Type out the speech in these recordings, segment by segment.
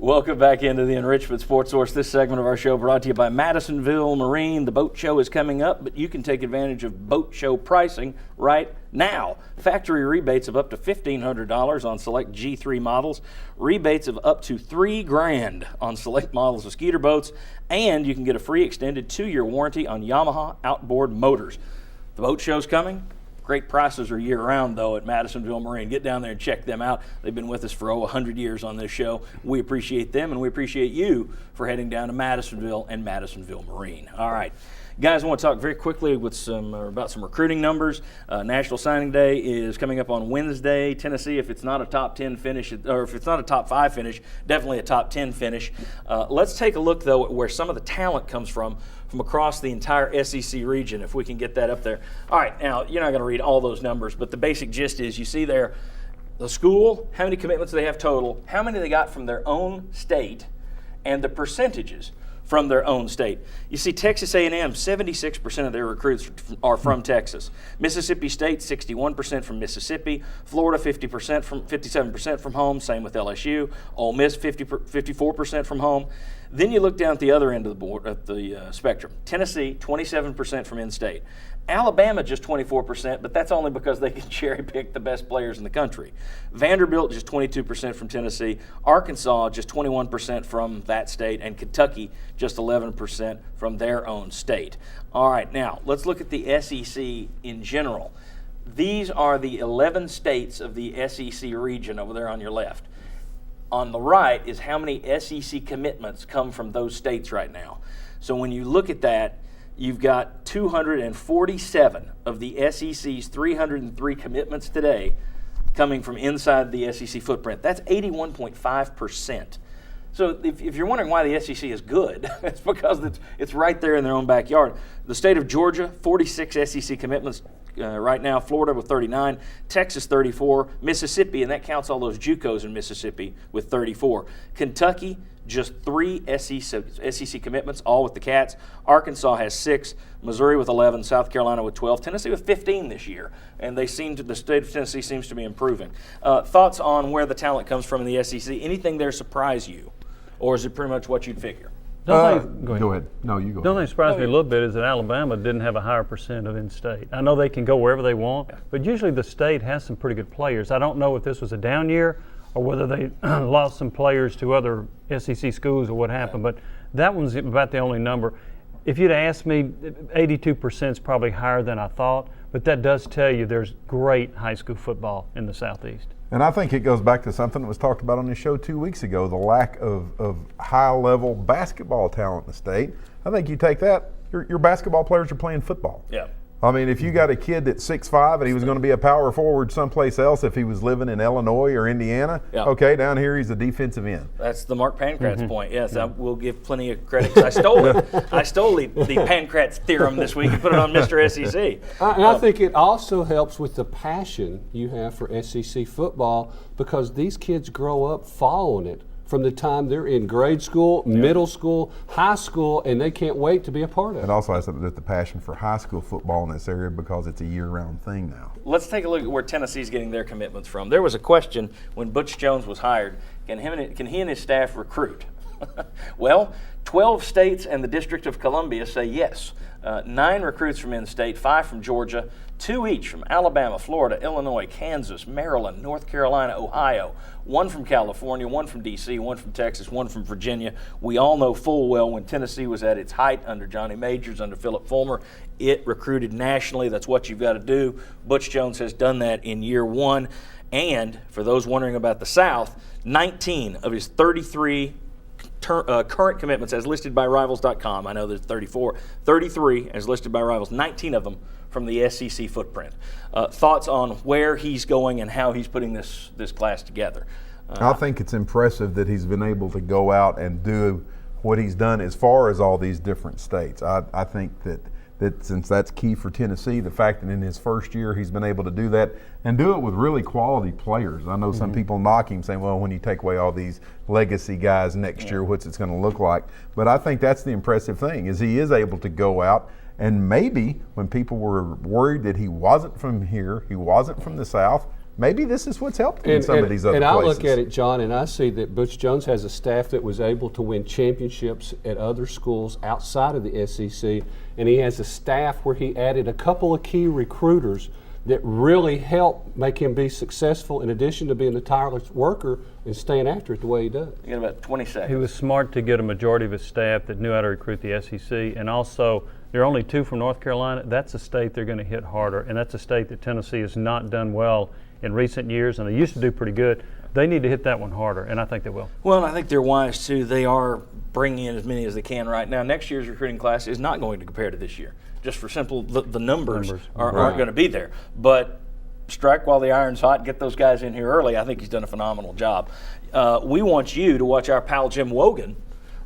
Welcome back into the Enrichment Sports Source. This segment of our show brought to you by Madisonville Marine. The boat show is coming up, but you can take advantage of boat show pricing right now. Factory rebates of up to $1,500 on select G3 models, rebates of up to $3,000 on select models of Skeeter boats, and you can get a free extended 2-year warranty on Yamaha outboard motors. The boat show's coming. Great prices are year-round, though, at Madisonville Marine. Get down there and check them out. They've been with us for 100 years on this show. We appreciate them, and we appreciate you for heading down to Madisonville and Madisonville Marine. All right. Guys, I want to talk very quickly about some recruiting numbers. National Signing Day is coming up on Wednesday. Tennessee, if it's not a top 10 finish, or if it's not a top 5 finish, definitely a top 10 finish. Let's take a look, though, at where some of the talent comes from across the entire SEC region, if we can get that up there. All right, now, you're not going to read all those numbers, but the basic gist is you see there the school, how many commitments they have total, how many they got from their own state, and the percentages from their own state. You see Texas A&M, 76% of their recruits are from Texas. Mississippi State, 61% from Mississippi. Florida, 57% from home, same with LSU. Ole Miss, 54% from home. Then you look down at the other end of the board, at the spectrum. Tennessee, 27% from in-state. Alabama, just 24%, but that's only because they can cherry pick the best players in the country. Vanderbilt, just 22% from Tennessee. Arkansas, just 21% from that state. And Kentucky, just 11% from their own state. All right, now let's look at the SEC in general. These are the 11 states of the SEC region over there on your left. On the right is how many SEC commitments come from those states right now. So when you look at that, you've got 247 of the SEC's 303 commitments today coming from inside the SEC footprint. That's 81.5%. So if you're wondering why the SEC is good, it's because it's right there in their own backyard. The state of Georgia, 46 SEC commitments right now. Florida with 39, Texas 34, Mississippi, and that counts all those JUCOs in Mississippi, with 34. Kentucky, just 3 SEC commitments, all with the Cats. Arkansas has 6, Missouri with 11, South Carolina with 12, Tennessee with 15 this year, and the state of Tennessee seems to be improving. Thoughts on where the talent comes from in the SEC? Anything there surprise you, or is it pretty much what you'd figure? Go ahead. No, you go. The only thing that surprised me a little bit is that Alabama didn't have a higher percent of in-state. I know they can go wherever they want, but usually the state has some pretty good players. I don't know if this was a down year or whether they lost some players to other SEC schools or what happened, but that one's about the only number. If you'd asked me, 82% is probably higher than I thought, but that does tell you there's great high school football in the Southeast. And I think it goes back to something that was talked about on the show 2 weeks ago, the lack of high-level basketball talent in the state. I think you take that, your basketball players are playing football. Yeah. I mean, if you got a kid that's 6'5" and he was going to be a power forward someplace else if he was living in Illinois or Indiana, okay, down here he's a defensive end. That's the Mark Pancratz point. Yes, I will give plenty of credit. I stole it. I stole the Pancratz theorem this week and put it on Mr. SEC. And I think it also helps with the passion you have for SEC football, because these kids grow up following it from the time they're in grade school, middle school, high school, and they can't wait to be a part of it. It also has something to do with the passion for high school football in this area because it's a year-round thing now. Let's take a look at where Tennessee's getting their commitments from. There was a question when Butch Jones was hired, can he and his staff recruit? Well, 12 states and the District of Columbia say yes. 9 recruits from in-state, 5 from Georgia, 2 each from Alabama, Florida, Illinois, Kansas, Maryland, North Carolina, Ohio, 1 from California, 1 from D.C., 1 from Texas, 1 from Virginia. We all know full well when Tennessee was at its height under Johnny Majors, under Philip Fulmer, it recruited nationally. That's what you've got to do. Butch Jones has done that in year 1. And for those wondering about the South, 19 of his 33 current commitments as listed by Rivals.com, I know there's 34, 33 as listed by Rivals, 19 of them from the SEC footprint. Thoughts on where he's going and how he's putting this class together? I think it's impressive that he's been able to go out and do what he's done as far as all these different states. I think that since that's key for Tennessee, the fact that in his first year he's been able to do that and do it with really quality players. I know some people knock him saying, well, when you take away all these legacy guys next year, what's it going to look like? But I think that's the impressive thing, is he is able to go out and maybe when people were worried that he wasn't from here, he wasn't from the South, maybe this is what's helped him in some of these other and places. I look at it, John, and I see that Butch Jones has a staff that was able to win championships at other schools outside of the SEC, and he has a staff where he added a couple of key recruiters that really helped make him be successful, in addition to being a tireless worker and staying after it the way he does. You got about 20 seconds. He was smart to get a majority of his staff that knew how to recruit the SEC, and also there are only 2 from North Carolina. That's a state they're going to hit harder, and that's a state that Tennessee has not done well in recent years, and they used to do pretty good. They need to hit that one harder, and I think they will. Well, and I think they're wise too. They are bringing in as many as they can right now. Next year's recruiting class is not going to compare to this year, just for simple the numbers aren't going to be there. But strike while the iron's hot, get those guys in here early. I think he's done a phenomenal job. We want you to watch our pal Jim Wogan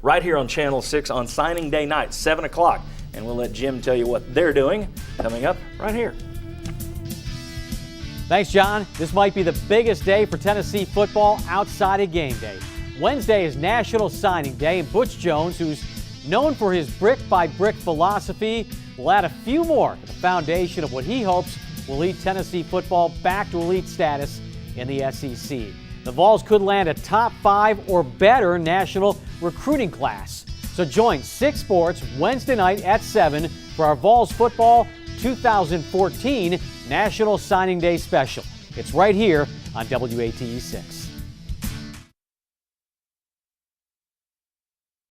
right here on Channel 6 on signing day night, 7 o'clock. And we'll let Jim tell you what they're doing coming up right here. Thanks, John. This might be the biggest day for Tennessee football outside of game day. Wednesday is National Signing Day, and Butch Jones, who's known for his brick-by-brick philosophy, will add a few more to the foundation of what he hopes will lead Tennessee football back to elite status in the SEC. The Vols could land a top 5 or better national recruiting class. So join 6 Sports Wednesday night at 7 for our Vols football 2014 National Signing Day special. It's right here on WATE 6.